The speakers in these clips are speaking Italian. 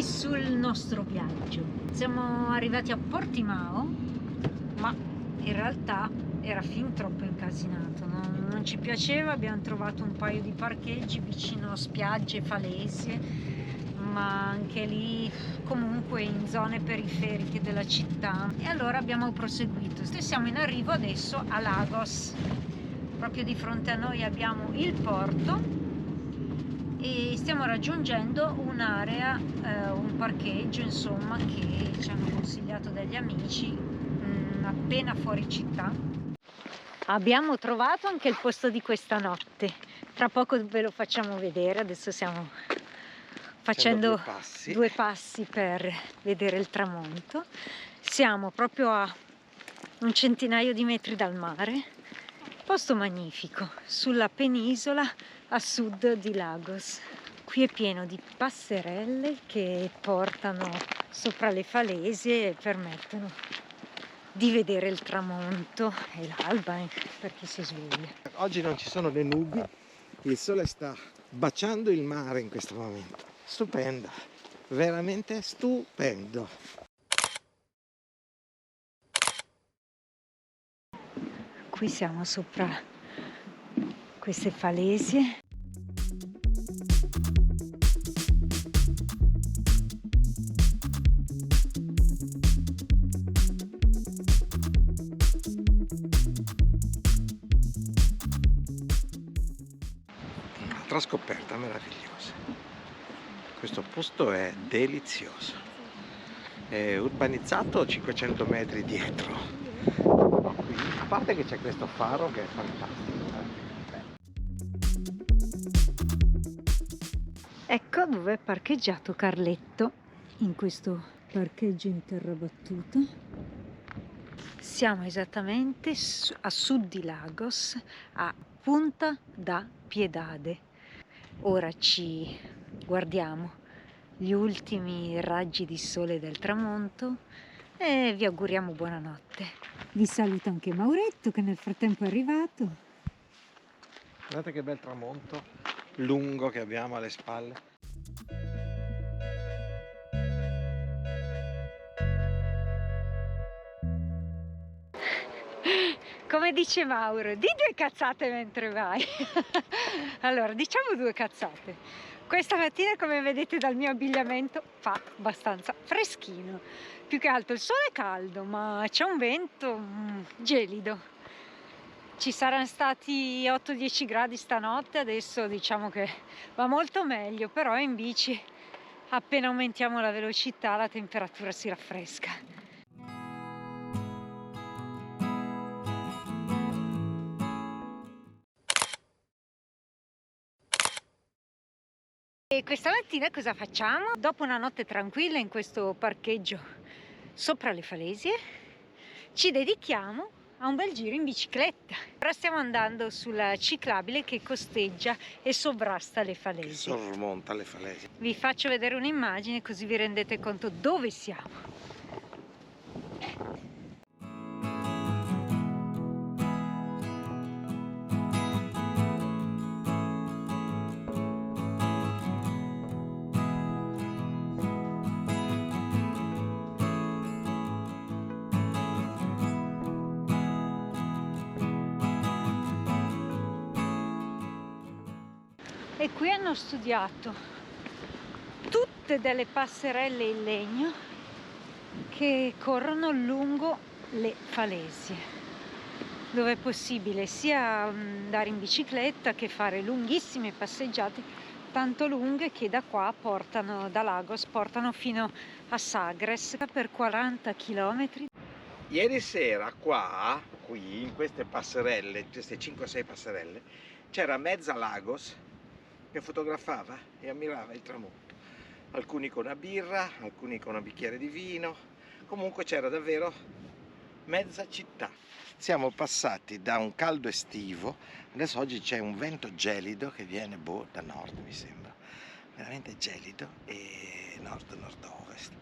benvenuti sul nostro viaggio. Siamo arrivati a Portimao, ma in realtà era fin troppo incasinato, non ci piaceva. Abbiamo trovato un paio di parcheggi vicino a spiagge, falesie, ma anche lì comunque in zone periferiche della città, e allora abbiamo proseguito e siamo in arrivo adesso a Lagos. Proprio di fronte a noi abbiamo il porto e stiamo raggiungendo un'area, un parcheggio insomma, che ci hanno consigliato degli amici appena fuori città. Abbiamo trovato anche il posto di questa notte, tra poco ve lo facciamo vedere. Adesso stiamo facendo due passi per vedere il tramonto. Siamo proprio a un centinaio di metri dal mare, posto magnifico sulla penisola a sud di Lagos. Qui è pieno di passerelle che portano sopra le falesie e permettono di vedere il tramonto e l'alba per chi si sveglia. Oggi non ci sono le nubi, il sole sta baciando il mare in questo momento. Stupendo, veramente stupendo. Qui siamo sopra queste falesie. Un'altra scoperta meravigliosa. Questo posto è delizioso. È urbanizzato 500 metri dietro. Qui, a parte che c'è questo faro che è fantastico. Ecco dove è parcheggiato Carletto, in questo parcheggio in terra battuta. Siamo esattamente a sud di Lagos, a Punta da Piedade. Ora ci guardiamo gli ultimi raggi di sole del tramonto e vi auguriamo buonanotte. Vi saluta anche Mauretto, che nel frattempo è arrivato. Guardate che bel tramonto lungo che abbiamo alle spalle. Come dice Mauro, di due cazzate mentre vai. Allora, diciamo due cazzate. Questa mattina, come vedete dal mio abbigliamento, fa abbastanza freschino. Più che altro il sole è caldo, ma c'è un vento gelido. Ci saranno stati 8-10 gradi stanotte, adesso diciamo che va molto meglio, però in bici appena aumentiamo la velocità la temperatura si raffresca. E questa mattina cosa facciamo? Dopo una notte tranquilla in questo parcheggio sopra le falesie, ci dedichiamo a un bel giro in bicicletta. Ora stiamo andando sulla ciclabile che costeggia e sovrasta le falesie. Che sormonta le falesie. Vi faccio vedere un'immagine così vi rendete conto dove siamo. E qui hanno studiato tutte delle passerelle in legno che corrono lungo le falesie, dove è possibile sia andare in bicicletta che fare lunghissime passeggiate, tanto lunghe che da qua portano, da Lagos, portano fino a Sagres per 40 km. Ieri sera qui in queste passerelle, queste 5-6 passerelle, c'era mezza Lagos che fotografava e ammirava il tramonto. Alcuni con una birra, alcuni con un bicchiere di vino, comunque c'era davvero mezza città. Siamo passati da un caldo estivo, adesso oggi c'è un vento gelido che viene da nord, mi sembra, veramente gelido, e nord-nord-ovest.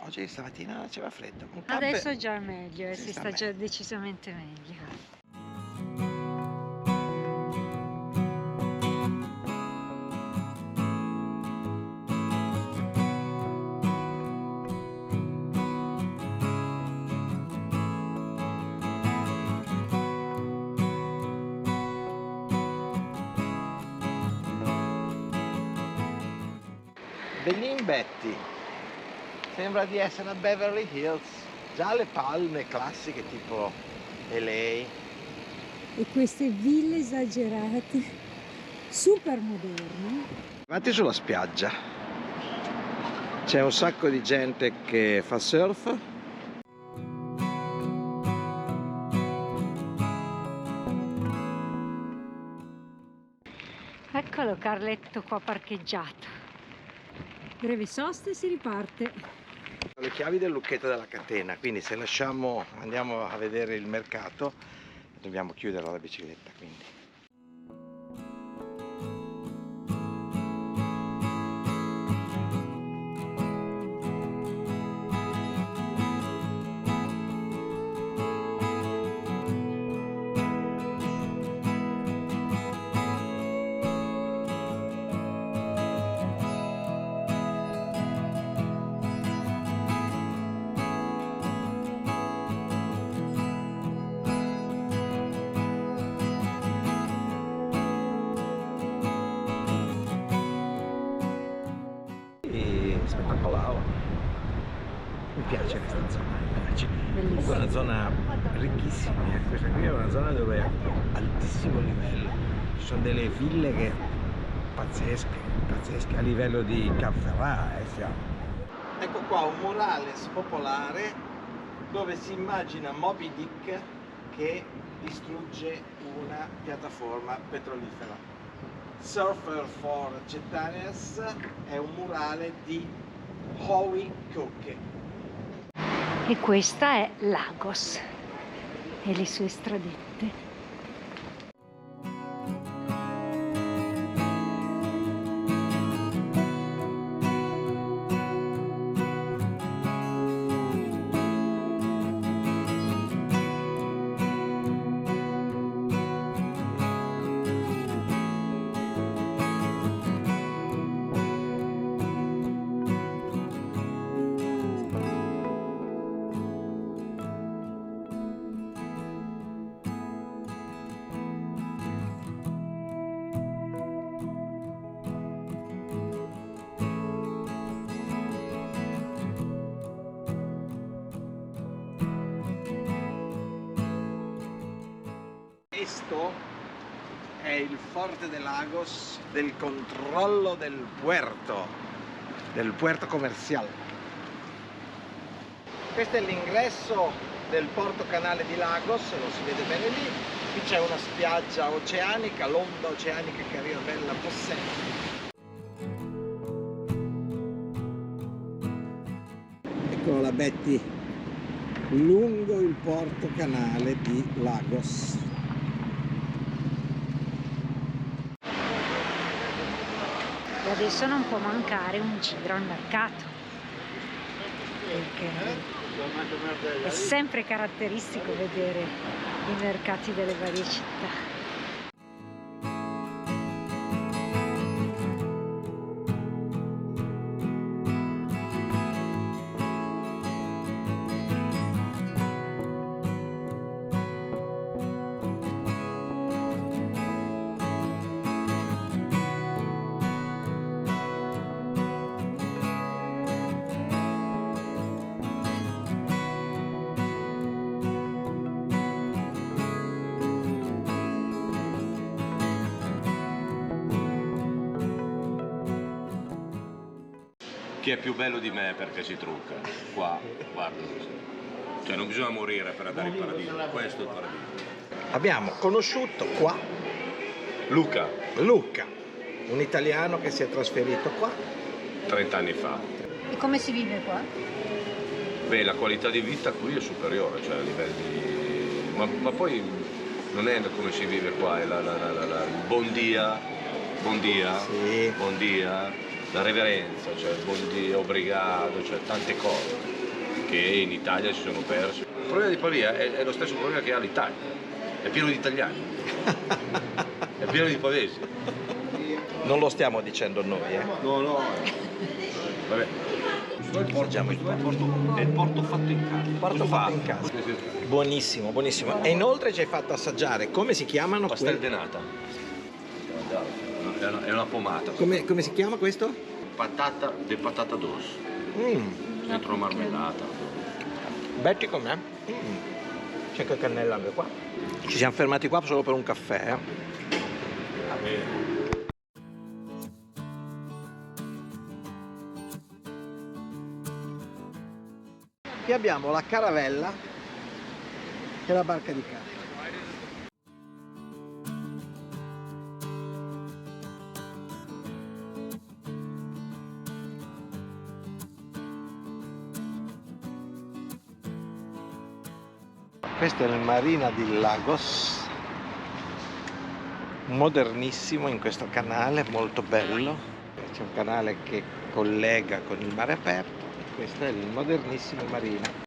Oggi stamattina faceva freddo. Adesso già è meglio, si sta già decisamente meglio. Bellin Betty, sembra di essere a Beverly Hills, già le palme classiche tipo LA. E queste ville esagerate, super moderne. Arrivati sulla spiaggia, c'è un sacco di gente che fa surf. Eccolo Carletto qua parcheggiato. Breve sosta e si riparte. Le chiavi del lucchetto della catena, quindi se andiamo a vedere il mercato, dobbiamo chiudere la bicicletta, quindi. Spettacolare, mi piace questa zona, mi piace. È una zona ricchissima, questa qui è una zona dove è altissimo livello, ci sono delle ville che pazzesche, a livello di Canferrà siamo. Ecco qua un murale popolare dove si immagina Moby Dick che distrugge una piattaforma petrolifera. Surfer for Chetanes è un murale di Howie Cook. E questa è Lagos e le sue stradette. Questo è il Forte de Lagos del controllo del puerto commerciale. Questo è l'ingresso del porto canale di Lagos, lo si vede bene lì. Qui c'è una spiaggia oceanica, l'onda oceanica che arriva bella possente. Eccolo la Betty lungo il porto canale di Lagos. E adesso non può mancare un giro al mercato, perché è sempre caratteristico vedere i mercati delle varie città. Chi è più bello di me perché si trucca? Qua, guarda. Cioè non bisogna morire per andare in paradiso, questo è il paradiso. Abbiamo conosciuto qua Luca, un italiano che si è trasferito qua 30 anni fa. E come si vive qua? Beh, la qualità di vita qui è superiore, cioè a livelli... Ma poi non è come si vive qua, è il buon dia, Sì. buon dia, la reverenza, cioè il buon dia, obrigado, cioè tante cose che in Italia si sono perse. Il problema di Pavia è lo stesso problema che ha l'Italia, è pieno di italiani, è pieno di pavesi. Non lo stiamo dicendo noi, No. Vabbè. Porgiamo il È il porto fatto in casa. porto fatto in casa. Buonissimo, buonissimo. E inoltre ci hai fatto assaggiare, come si chiamano? Pastel de nata. È una pomata. Come si chiama questo? patata de patata doce. Dentro marmellata. Betti com'è? C'è che cannella anche qua. Ci siamo fermati qua solo per un caffè. Va bene. Qui abbiamo la caravella e la barca di carta. Questo è il Marina di Lagos, modernissimo in questo canale, molto bello. C'è un canale che collega con il mare aperto. Questo è il modernissimo Marina.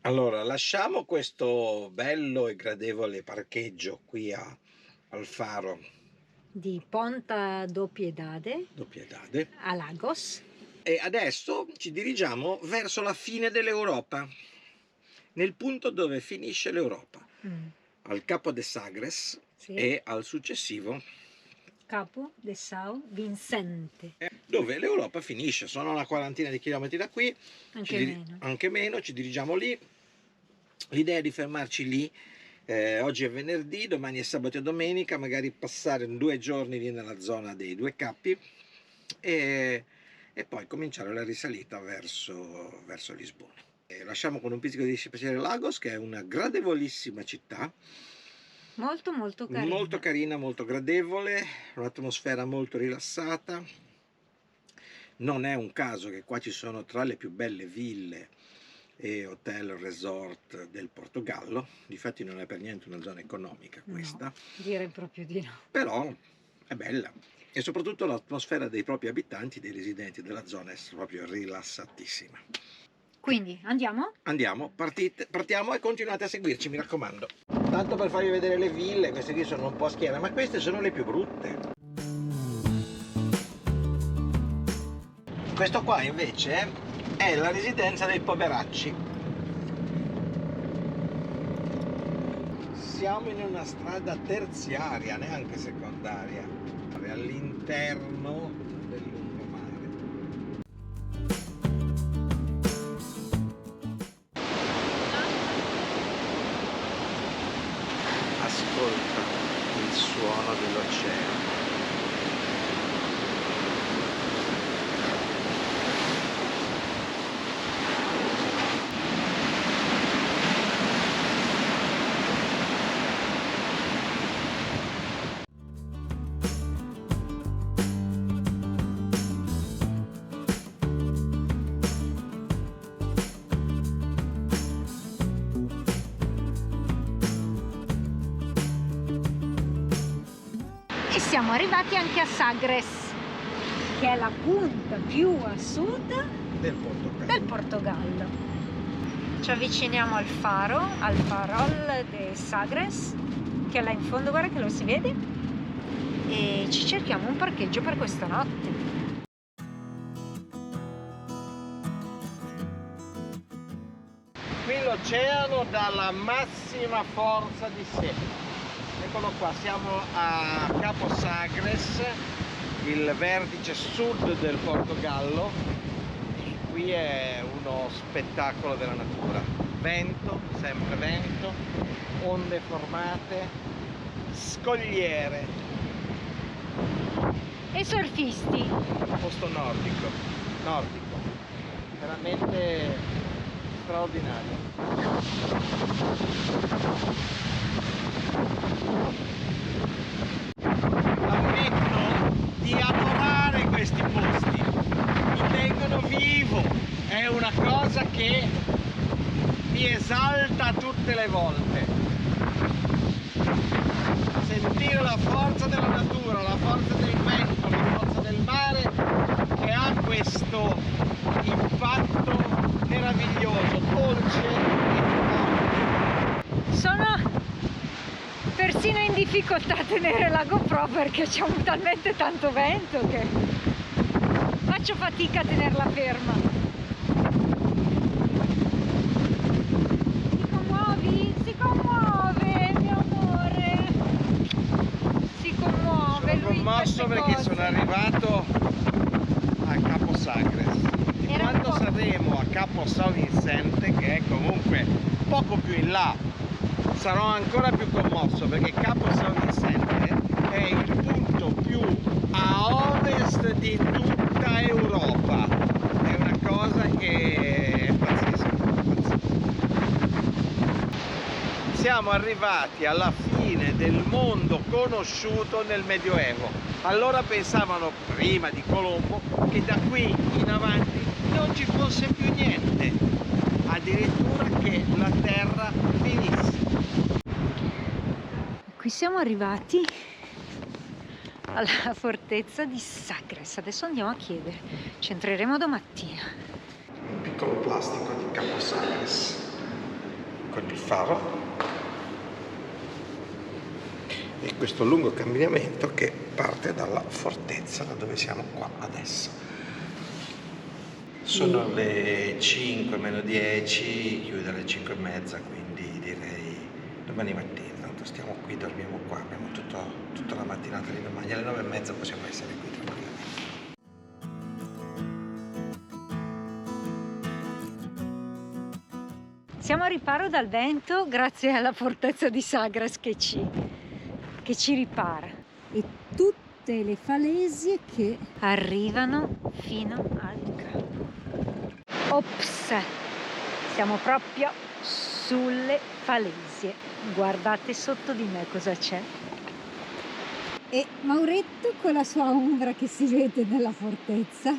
Allora, lasciamo questo bello e gradevole parcheggio qui al faro Di Ponta do Piedade Piedade a Lagos. e adesso ci dirigiamo verso la fine dell'Europa, nel punto dove finisce l'Europa, al Capo de Sagres Sì. e al successivo, Capo de São Vicente. dove l'Europa finisce. Sono una quarantina di chilometri da qui, Anche meno. ci dirigiamo lì. L'idea è di fermarci lì, oggi è venerdì, domani è sabato e domenica, magari passare 2 giorni lì nella zona dei 2 Cappi e poi cominciare la risalita verso Lisbona. Lasciamo con un pizzico di piacere Lagos, che è una gradevolissima città, Molto carina. molto carina, molto gradevole, un'atmosfera molto rilassata. Non è un caso che qua ci sono tra le più belle ville e hotel resort del Portogallo. Difatti non è per niente una zona economica questa, No, direi proprio di no. però è bella e soprattutto l'atmosfera dei propri abitanti, dei residenti della zona, è proprio rilassatissima. Quindi andiamo? Andiamo, partiamo e continuate a seguirci, mi raccomando. Tanto per farvi vedere le ville, queste qui sono un po' a schiera, ma queste sono le più brutte. Questo qua invece è la residenza dei poveracci. Siamo in una strada terziaria, neanche secondaria, all'interno del lungomare. Ascolta il suono dell'oceano. E siamo arrivati anche a Sagres, che è la punta più a sud del Portogallo. Ci avviciniamo al faro, al Farol de Sagres, che è là in fondo, guarda che lo si vede, e ci cerchiamo un parcheggio per questa notte. Qui l'oceano dà la massima forza di sé. Eccolo qua, siamo a Capo Sagres, il vertice sud del Portogallo. Qui è uno spettacolo della natura. Vento, sempre vento, onde formate, scogliere. E surfisti. Posto nordico, veramente straordinario. Ammetto di adorare questi posti, mi tengono vivo, è una cosa che mi esalta tutte le volte. Sentire la forza della natura, la forza del vento, la forza del mare, che ha questo impatto meraviglioso, dolce e forte. Sono difficoltà a tenere la GoPro perché c'è talmente tanto vento che faccio fatica a tenerla ferma. Ti commuovi? Si commuove, mio amore. Si commuove. Sono commosso perché sono arrivato a Capo Sagres. E quando saremo a Capo San Vicente, che è comunque poco più in là, sarò ancora più commosso perché Capo San Vicente è il punto più a ovest di tutta Europa. È una cosa che è pazzesca, pazzesca. Siamo arrivati alla fine del mondo conosciuto nel Medioevo. Allora pensavano, prima di Colombo, che da qui in avanti non ci fosse più niente, addirittura che la terra finisse. Qui siamo arrivati alla fortezza di Sagres. Adesso andiamo a chiedere, ci entreremo domattina. Un piccolo plastico di Capo Sagres con il faro e questo lungo camminamento che parte dalla fortezza, da dove siamo qua adesso. Sono le 5 meno 10, chiude alle 5 e mezza, quindi direi domani mattina. Tanto stiamo qui, dormiamo qua, abbiamo tutta la mattinata di domani, alle 9 e mezza possiamo essere qui tranquillamente. Siamo a riparo dal vento grazie alla fortezza di Sagres che ci ripara. E tutte le falesie che arrivano fino al capo. Ops! Siamo proprio sulle falesie. Guardate sotto di me cosa c'è. E Mauretto con la sua ombra che si vede nella fortezza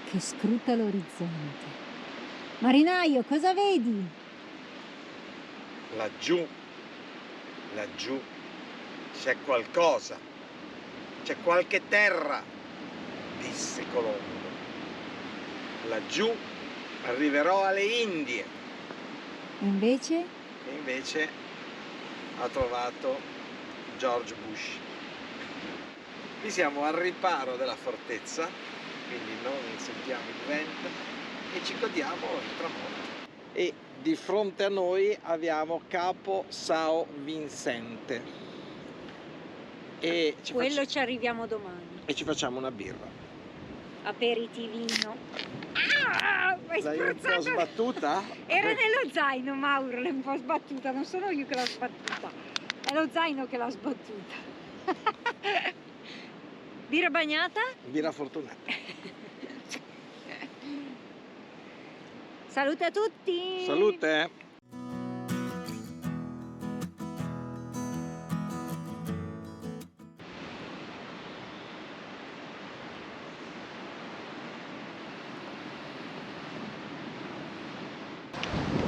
che scruta l'orizzonte. Marinaio, cosa vedi? Laggiù c'è qualcosa, c'è qualche terra, disse Colombo. Laggiù arriverò alle Indie. E invece? E invece ha trovato George Bush. Qui siamo al riparo della fortezza, quindi non sentiamo il vento e ci godiamo il tramonto. E di fronte a noi abbiamo Capo San Vicente. E Ci arriviamo domani. e ci facciamo una birra. Aperitivino. Ah, L'hai un po' sbattuta? Era nello zaino, Mauro, l'hai un po' sbattuta, non sono io che l'ho sbattuta, è lo zaino che l'ha sbattuta. Birra bagnata? Birra fortunata. Salute a tutti! Salute!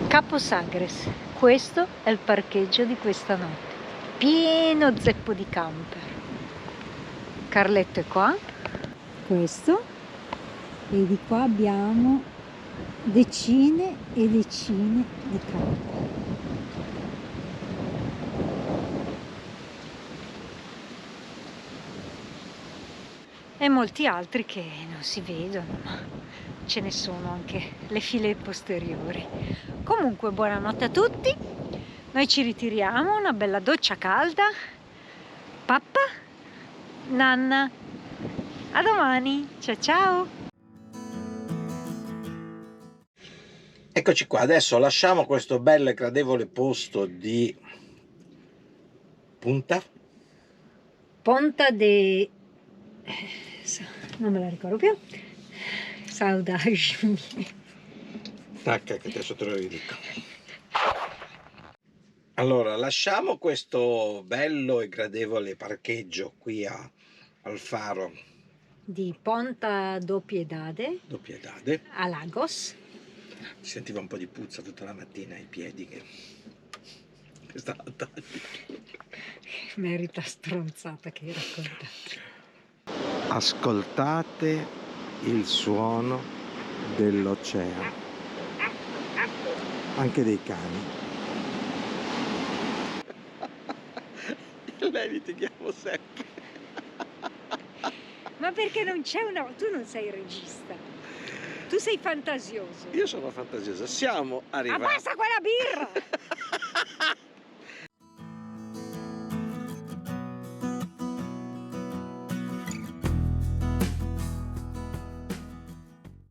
Capo Sagres, questo è il parcheggio di questa notte, pieno zeppo di camper. Carletto è qua, questo, e di qua abbiamo decine e decine di camper. E molti altri che non si vedono, ma ce ne sono anche le file posteriori. Comunque buonanotte a tutti, noi ci ritiriamo, una bella doccia calda, pappa, nanna, a domani, ciao ciao! Eccoci qua, adesso lasciamo questo bello e gradevole posto di Ponta de... non me la ricordo più. Saudade. Tacca che adesso te lo ridico. Allora, lasciamo questo bello e gradevole parcheggio qui al faro di Ponta do Piedade a Lagos. Si sentiva un po' di puzza tutta la mattina ai piedi che stava tagliando. Merita stronzata che hai raccontato. Ascoltate il suono dell'oceano, anche dei cani. litighiamo sempre. Ma perché non c'è una... Tu non sei regista, tu sei fantasioso. Io sono fantasiosa, siamo arrivati. Abbassa quella birra!